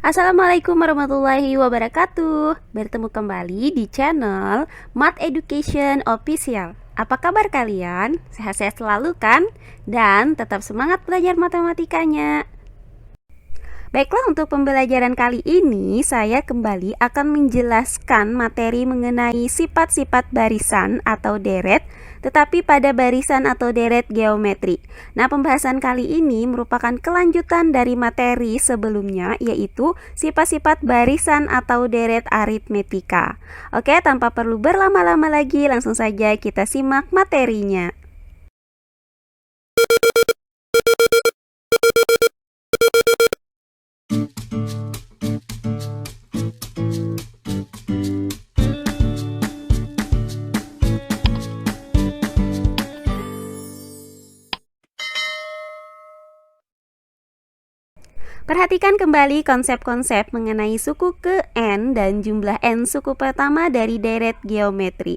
Assalamualaikum warahmatullahi wabarakatuh. Bertemu kembali di channel Math Education Official. Apa kabar kalian? Sehat-sehat selalu kan? Dan tetap semangat belajar matematikanya. Baiklah, untuk pembelajaran kali ini saya kembali akan menjelaskan materi mengenai sifat-sifat barisan atau deret, tetapi pada barisan atau deret geometri. Nah, pembahasan kali ini merupakan kelanjutan dari materi sebelumnya, yaitu sifat-sifat barisan atau deret aritmetika. Oke, tanpa perlu berlama-lama lagi, langsung saja kita simak materinya. Perhatikan kembali konsep-konsep mengenai suku ke N dan jumlah N suku pertama dari deret geometri.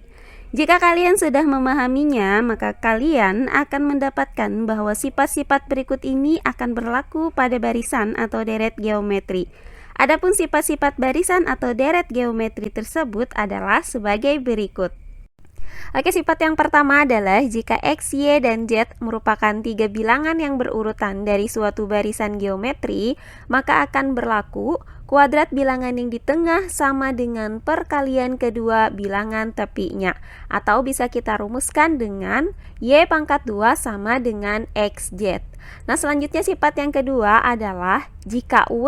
Jika kalian sudah memahaminya, maka kalian akan mendapatkan bahwa sifat-sifat berikut ini akan berlaku pada barisan atau deret geometri. Adapun sifat-sifat barisan atau deret geometri tersebut adalah sebagai berikut. Oke, sifat yang pertama adalah jika X, Y, dan Z merupakan tiga bilangan yang berurutan dari suatu barisan geometri, maka akan berlaku kuadrat bilangan yang di tengah sama dengan perkalian kedua bilangan tepinya. Atau bisa kita rumuskan dengan Y pangkat 2 sama dengan XZ. Nah, selanjutnya sifat yang kedua adalah jika W,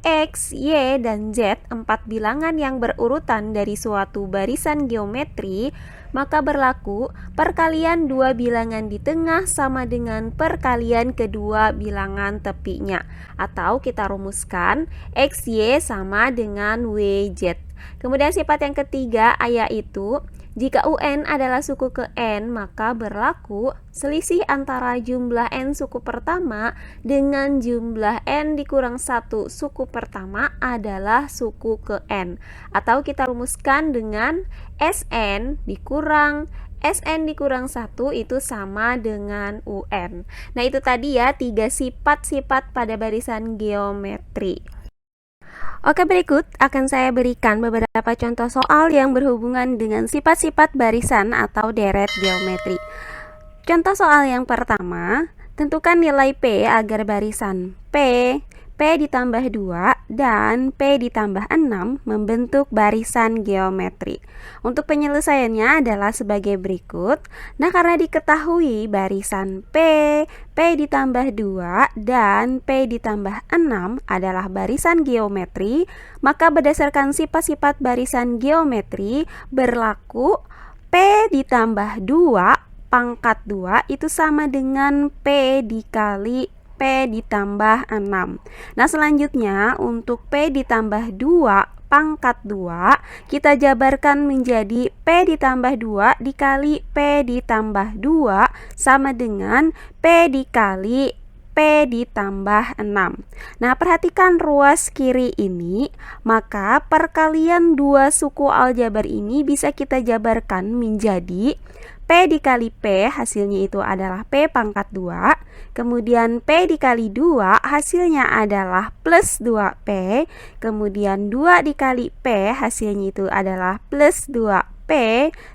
X, Y, dan Z empat bilangan yang berurutan dari suatu barisan geometri, maka berlaku perkalian dua bilangan di tengah sama dengan perkalian kedua bilangan tepinya. Atau kita rumuskan XY sama dengan WZ. Kemudian sifat yang ketiga yaitu jika UN adalah suku ke N, maka berlaku selisih antara jumlah N suku pertama dengan jumlah N dikurang 1 suku pertama adalah suku ke N. Atau kita rumuskan dengan SN dikurang SN dikurang 1 itu sama dengan UN. Nah, itu tadi ya 3 sifat-sifat pada barisan geometri. Oke, berikut akan saya berikan beberapa contoh soal yang berhubungan dengan sifat-sifat barisan atau deret geometri. Contoh soal yang pertama, tentukan nilai P agar barisan P ditambah 2 dan P ditambah 6 membentuk barisan geometri. Untuk penyelesaiannya adalah sebagai berikut. Nah, karena diketahui barisan P ditambah 2 dan P ditambah 6 adalah barisan geometri, maka berdasarkan sifat-sifat barisan geometri berlaku P ditambah 2 pangkat 2 itu sama dengan P dikali P ditambah 6. Nah, selanjutnya untuk P ditambah 2 pangkat 2 kita jabarkan menjadi P ditambah 2 dikali P ditambah 2 sama dengan P dikali P ditambah 6. Nah, perhatikan ruas kiri ini, maka perkalian dua suku aljabar ini bisa kita jabarkan menjadi P dikali P hasilnya itu adalah P pangkat 2. Kemudian P dikali 2 hasilnya adalah plus 2P. Kemudian 2 dikali P hasilnya itu adalah plus 2P.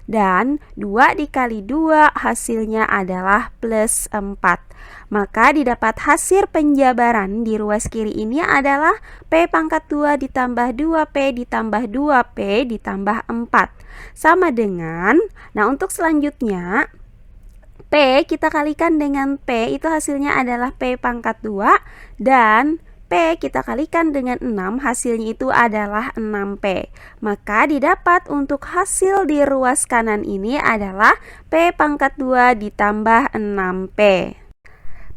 Dan 2 dikali 2 hasilnya adalah plus 4. Maka didapat hasil penjabaran di ruas kiri ini adalah P pangkat 2 ditambah 2P ditambah 2P ditambah 4 sama dengan, nah untuk selanjutnya P kita kalikan dengan P itu hasilnya adalah P pangkat 2 dan P kita kalikan dengan 6 hasilnya itu adalah 6P. Maka didapat untuk hasil di ruas kanan ini adalah P pangkat 2 ditambah 6P.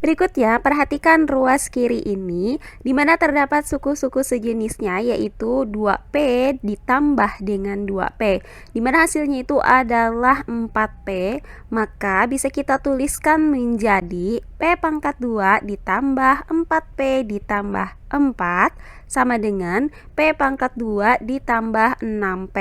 Berikutnya, perhatikan ruas kiri ini, di mana terdapat suku-suku sejenisnya, yaitu 2P ditambah dengan 2P, di mana hasilnya itu adalah 4P, maka bisa kita tuliskan menjadi P pangkat 2 ditambah 4P ditambah 4 sama dengan P pangkat 2 ditambah 6P.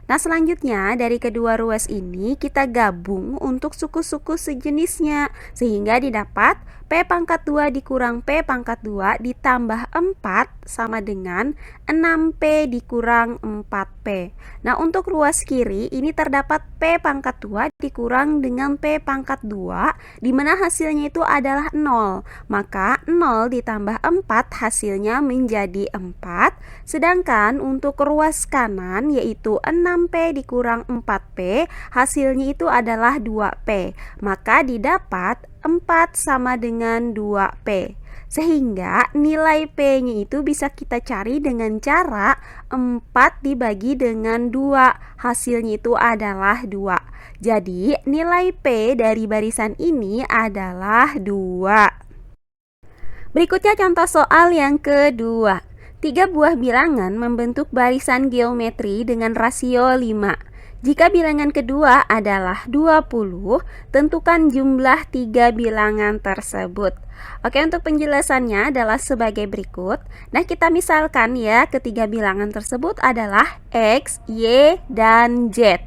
Nah, selanjutnya dari kedua ruas ini kita gabung untuk suku-suku sejenisnya, sehingga didapat P pangkat 2 dikurang P pangkat 2 ditambah 4 sama dengan 6P dikurang 4P. Nah, untuk ruas kiri ini terdapat P pangkat 2 dikurang dengan P pangkat 2, di mana hasilnya itu adalah 0. Maka 0 ditambah 4 hasilnya menjadi 4. Sedangkan untuk ruas kanan yaitu 6P dikurang 4P, hasilnya itu adalah 2P. Maka didapat 4 sama dengan 2P. Sehingga nilai P-nya itu bisa kita cari dengan cara 4 dibagi dengan 2. Hasilnya itu adalah 2. Jadi nilai P dari barisan ini adalah 2. Berikutnya contoh soal yang kedua. 3 buah bilangan membentuk barisan geometri dengan rasio 5. Jika bilangan kedua adalah 20, tentukan jumlah 3 bilangan tersebut. Oke, untuk penjelasannya adalah sebagai berikut. Nah, kita misalkan ya, ketiga bilangan tersebut adalah X, Y, dan Z.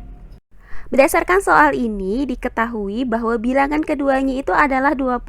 Berdasarkan soal ini diketahui bahwa bilangan keduanya itu adalah 20,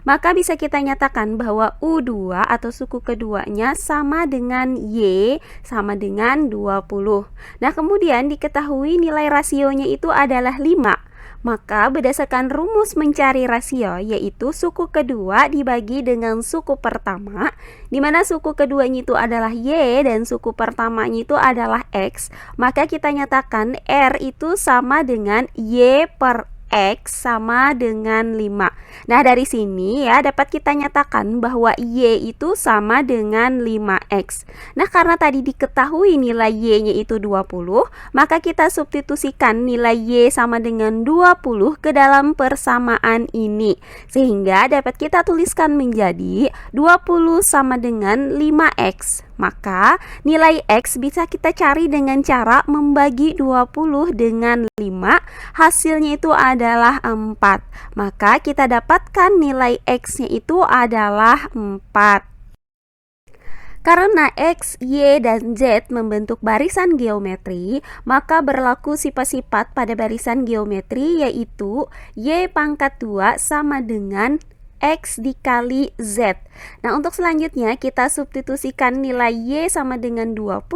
maka bisa kita nyatakan bahwa U2 atau suku keduanya sama dengan Y sama dengan 20. Nah, kemudian diketahui nilai rasionya itu adalah 5. Maka berdasarkan rumus mencari rasio yaitu suku kedua dibagi dengan suku pertama, di mana suku keduanya itu adalah Y dan suku pertamanya itu adalah X, maka kita nyatakan R itu sama dengan Y per X sama dengan 5. Nah, dari sini ya dapat kita nyatakan bahwa Y itu sama dengan 5X. Nah, karena tadi diketahui nilai Y-nya itu 20, maka kita substitusikan nilai Y sama dengan 20 ke dalam persamaan ini. Sehingga dapat kita tuliskan menjadi 20 sama dengan 5X. Maka nilai X bisa kita cari dengan cara membagi 20 dengan 5, hasilnya itu adalah 4. Maka kita dapatkan nilai X-nya itu adalah 4. Karena X, Y, dan Z membentuk barisan geometri, maka berlaku sifat-sifat pada barisan geometri yaitu Y pangkat 2 sama dengan X dikali Z. Nah, untuk selanjutnya kita substitusikan nilai Y sama dengan 20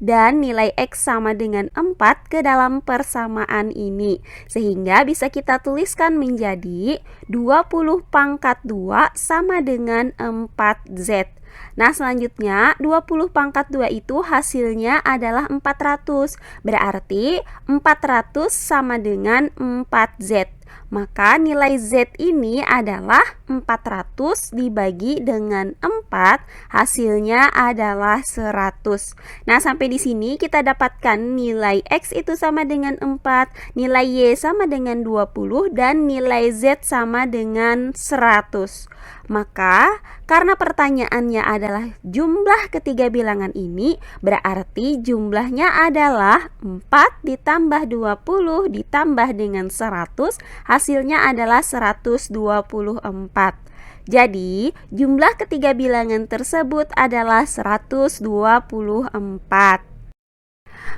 dan nilai X sama dengan 4 ke dalam persamaan ini. Sehingga bisa kita tuliskan menjadi 20 pangkat 2 sama dengan 4Z. Nah, selanjutnya 20 pangkat 2 itu hasilnya adalah 400. Berarti 400 sama dengan 4Z. Maka nilai Z ini adalah 400 dibagi dengan 4, hasilnya adalah 100. Nah, sampai di sini kita dapatkan nilai X itu sama dengan 4, nilai Y sama dengan 20, dan nilai Z sama dengan 100. Maka karena pertanyaannya adalah jumlah ketiga bilangan ini, berarti jumlahnya adalah 4 ditambah 20 ditambah dengan 100, hasilnya adalah 124. Jadi jumlah ketiga bilangan tersebut adalah 124.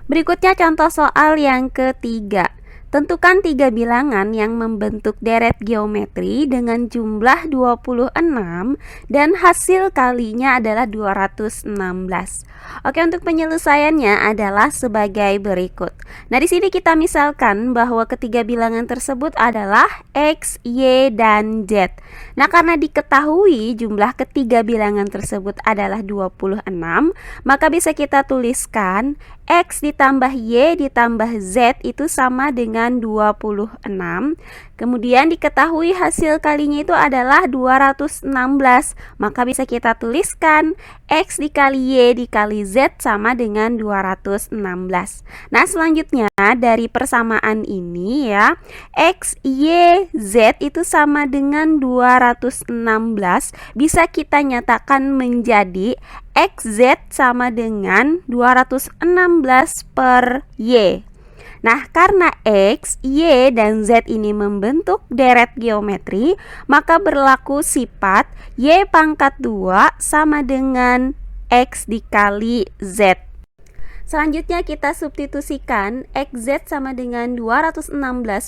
Berikutnya contoh soal yang ketiga. Tentukan 3 bilangan yang membentuk deret geometri dengan jumlah 26 dan hasil kalinya adalah 216. Oke, untuk penyelesaiannya adalah sebagai berikut. Nah, di sini kita misalkan bahwa ketiga bilangan tersebut adalah X, Y, dan Z. Nah, karena diketahui jumlah ketiga bilangan tersebut adalah 26, maka bisa kita tuliskan X ditambah Y ditambah Z itu sama dengan 26. Kemudian diketahui hasil kalinya itu adalah 216. Maka bisa kita tuliskan X dikali Y dikali Z sama dengan 216. Nah, selanjutnya dari persamaan ini ya, X, Y, Z itu sama dengan 216, bisa kita nyatakan menjadi XZ sama dengan 216 per Y. Nah, karena X, Y, dan Z ini membentuk deret geometri, maka berlaku sifat Y pangkat 2 sama dengan X dikali Z. Selanjutnya kita substitusikan XZ sama dengan 216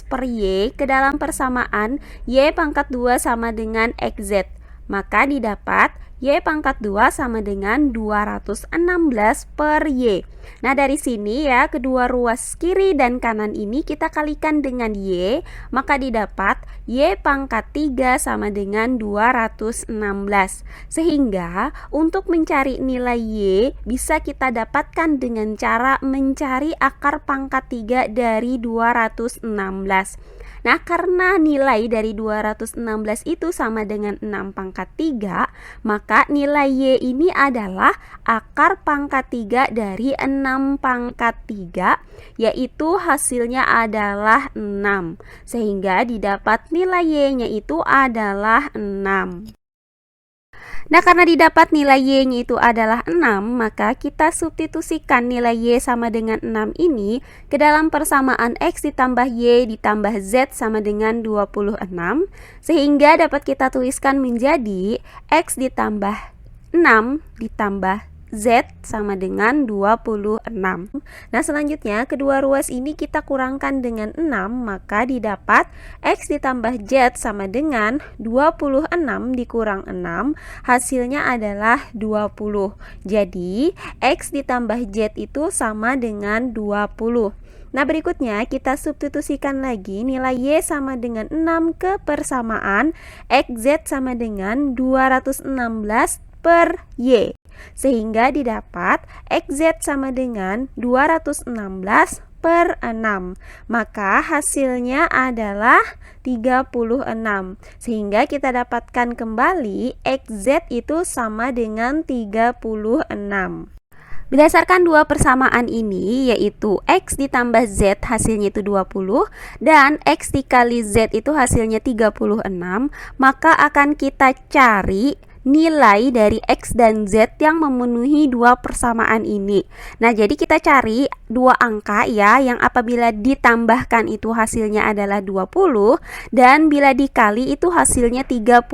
per Y ke dalam persamaan Y pangkat 2 sama dengan XZ. Maka didapat Y pangkat 2 sama dengan 216 per Y. Nah dari sini ya, kedua ruas kiri dan kanan ini kita kalikan dengan Y, maka didapat Y pangkat 3 sama dengan 216. Sehingga untuk mencari nilai Y bisa kita dapatkan dengan cara mencari akar pangkat 3 dari 216. Nah, karena nilai dari 216 itu sama dengan 6 pangkat 3, maka nilai Y ini adalah akar pangkat 3 dari 6 pangkat 3, yaitu hasilnya adalah 6. Sehingga didapat nilai Y-nya itu adalah 6. Nah, karena didapat nilai Y-nya itu adalah 6, maka kita substitusikan nilai Y sama dengan 6 ini ke dalam persamaan X ditambah Y ditambah Z sama dengan 26, sehingga dapat kita tuliskan menjadi X ditambah 6 ditambah Z sama dengan 26. Nah selanjutnya kedua ruas ini kita kurangkan dengan 6, maka didapat X ditambah Z sama dengan 26 dikurang 6, hasilnya adalah 20. Jadi X ditambah Z itu sama dengan 20. Nah berikutnya kita substitusikan lagi nilai Y sama dengan 6 ke persamaan XZ sama dengan 216 per Y, sehingga didapat XZ sama dengan 216 per 6, maka hasilnya adalah 36, sehingga kita dapatkan kembali XZ itu sama dengan 36. Berdasarkan dua persamaan ini, yaitu X ditambah Z hasilnya itu 20 dan X dikali Z itu hasilnya 36, maka akan kita cari nilai dari X dan Z yang memenuhi dua persamaan ini. Nah, jadi kita cari dua angka ya, yang apabila ditambahkan itu hasilnya adalah 20 dan bila dikali itu hasilnya 36.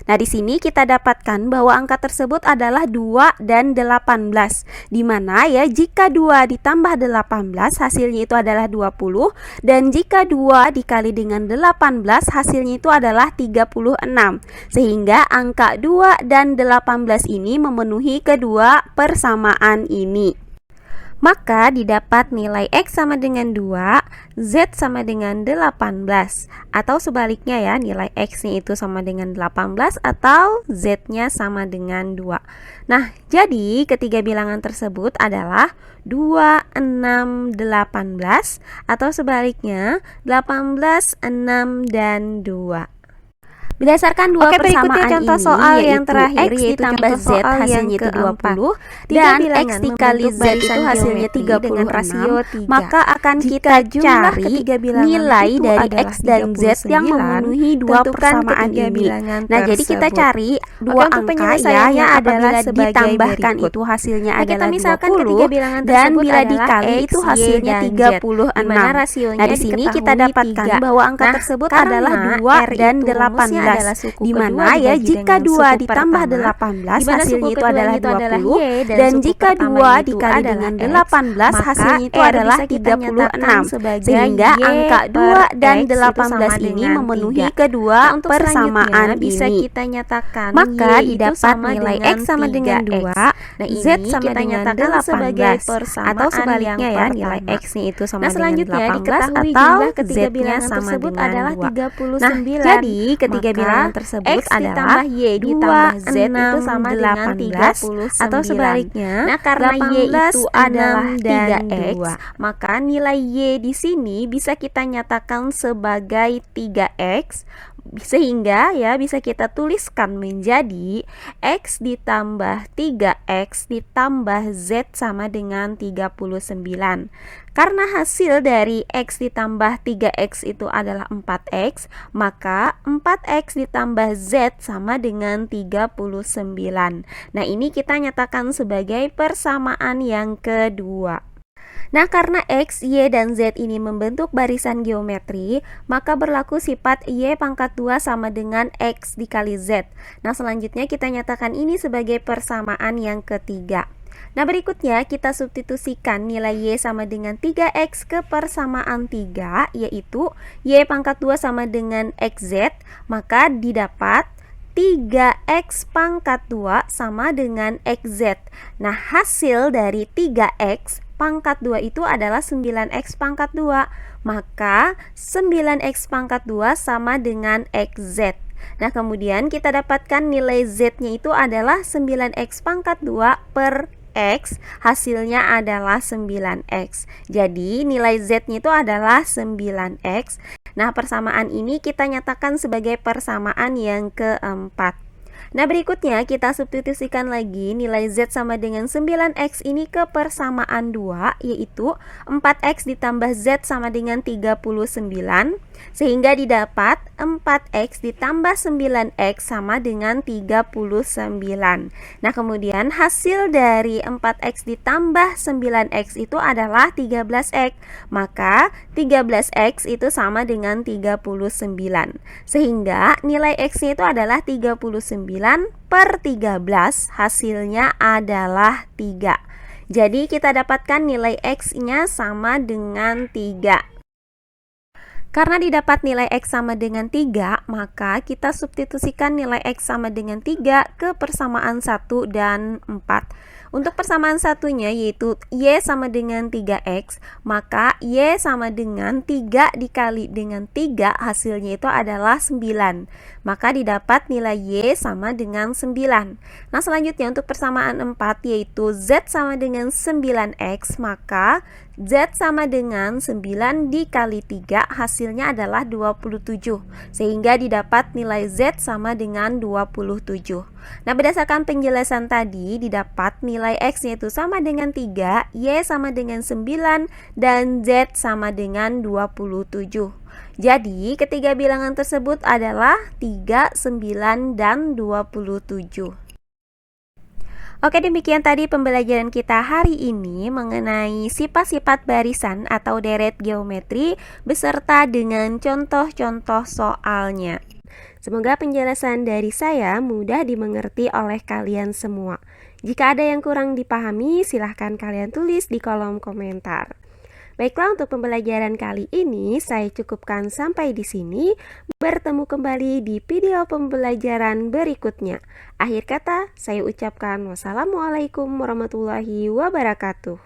Nah, di sini kita dapatkan bahwa angka tersebut adalah 2 dan 18. Di mana ya, jika 2 ditambah 18 hasilnya itu adalah 20 dan jika 2 dikali dengan 18 hasilnya itu adalah 36. Sehingga angka 2 dan 18 ini memenuhi kedua persamaan ini. Maka didapat nilai X sama dengan 2, Z sama dengan 18. Atau sebaliknya ya, nilai X-nya itu sama dengan 18 atau Z-nya sama dengan 2. Nah, jadi ketiga bilangan tersebut adalah 2, 6, 18. Atau sebaliknya 18, 6, dan 2. Berdasarkan dua persamaan contoh ini, soal yaitu yang terakhir, X yaitu ditambah contoh Z soal hasilnya yang itu 20 Tiga dan bilangan X dikali membentuk Z itu barisan hasilnya geometri 36, dengan rasio 3. maka akan Jika kita jumlah cari ketiga bilangan nilai itu dari adalah X dan Z yang 39, memenuhi dua tentukan persamaan ketiga ini. bilangan Nah, jadi kita tersebut. cari dua Oke, untuk angka ya, penyelesaiannya yang adalah apabila sebagai ditambahkan berikut. itu hasilnya Nah, kita adalah misalkan 20 ketiga bilangan dan tersebut bila adalah dikali X, itu Y, hasilnya dan Z, 36. di mana rasionya Nah, di sini kita diketahui dapatkan 3. bahwa angka Nah, tersebut karena adalah 2 R dan itu rumusnya 18. adalah suku Di kedua mana ya, dibagi jika dengan 2 suku ditambah pertama, 18 di mana hasilnya suku itu adalah keduanya itu adalah 20 Y dan suku jika pertamanya 2 itu dikali adalah dengan X, 18 maka hasilnya itu R adalah bisa kita nyatakan 36. sebagai Sehingga Y angka per 2 dan X itu 18 sama ini dengan memenuhi 3. kedua Nah, untuk persamaan selanjutnya bisa ini. kita nyatakan Maka Y itu didapat sama nilai dengan X sama dengan 3X. 2, Nah, Z ini sama kita dengan nyatakan 18 sebagai persamaan atau sebaliknya ya, yang nilai pertama. X-nya itu sama Nah, dengan selanjutnya 18 diketahui atau jumlah ketiga Z-nya bilangan sama tersebut dengan adalah 2. 39. Nah, jadi ketiga Maka bilangan tersebut X adalah ditambah Y 2, ditambah Z 6, itu sama dengan 18 39. atau sebaliknya Nah, karena Y 18, itu adalah 6, dan 3X, 2, maka nilai Y di sini bisa kita nyatakan sebagai 3X, sehingga ya bisa kita tuliskan menjadi X ditambah 3X ditambah Z sama dengan 39. Karena hasil dari X ditambah 3X itu adalah 4X, maka 4X ditambah Z sama dengan 39. Nah, ini kita nyatakan sebagai persamaan yang kedua. Nah, karena X, Y, dan Z ini membentuk barisan geometri, maka berlaku sifat Y pangkat 2 sama dengan X dikali Z. Nah, selanjutnya kita nyatakan ini sebagai persamaan yang ketiga. Nah, berikutnya kita substitusikan nilai Y sama dengan 3X ke persamaan 3, yaitu Y pangkat 2 sama dengan XZ, maka didapat 3X pangkat 2 sama dengan XZ. Nah, hasil dari 3X pangkat 2 itu adalah 9X pangkat 2, maka 9X pangkat 2 sama dengan XZ. Nah, kemudian kita dapatkan nilai Z-nya itu adalah 9X pangkat 2 per X, hasilnya adalah 9X. Jadi nilai Z-nya itu adalah 9X. Nah, persamaan ini kita nyatakan sebagai persamaan yang keempat. Nah, berikutnya kita substitusikan lagi nilai Z sama dengan 9X ini ke persamaan 2, yaitu 4X ditambah Z sama dengan 39, sehingga didapat 4X ditambah 9X sama dengan 39. Nah, kemudian hasil dari 4X ditambah 9X itu adalah 13X, maka 13X itu sama dengan 39, sehingga nilai X-nya itu adalah 39 per 13, hasilnya adalah 3. Jadi kita dapatkan nilai X-nya sama dengan 3. Karena didapat nilai X sama dengan 3, maka kita substitusikan nilai X sama dengan 3 ke persamaan 1 dan 4. Untuk persamaan satunya yaitu Y sama dengan 3X, maka Y sama dengan 3 dikali dengan 3, hasilnya itu adalah 9. Maka didapat nilai Y sama dengan 9. Nah, selanjutnya untuk persamaan 4 yaitu Z sama dengan 9X, maka Z sama dengan 9 dikali 3, hasilnya adalah 27, sehingga didapat nilai Z sama dengan 27. Nah, berdasarkan penjelasan tadi, didapat nilai X-nya itu sama dengan 3, Y sama dengan 9, dan Z sama dengan 27. Jadi, ketiga bilangan tersebut adalah 3, 9, dan 27. Oke, demikian tadi pembelajaran kita hari ini mengenai sifat-sifat barisan atau deret geometri beserta dengan contoh-contoh soalnya. Semoga penjelasan dari saya mudah dimengerti oleh kalian semua. Jika ada yang kurang dipahami, silahkan kalian tulis di kolom komentar. Baiklah, untuk pembelajaran kali ini saya cukupkan sampai di sini. Bertemu kembali di video pembelajaran berikutnya. Akhir kata, saya ucapkan wassalamualaikum warahmatullahi wabarakatuh.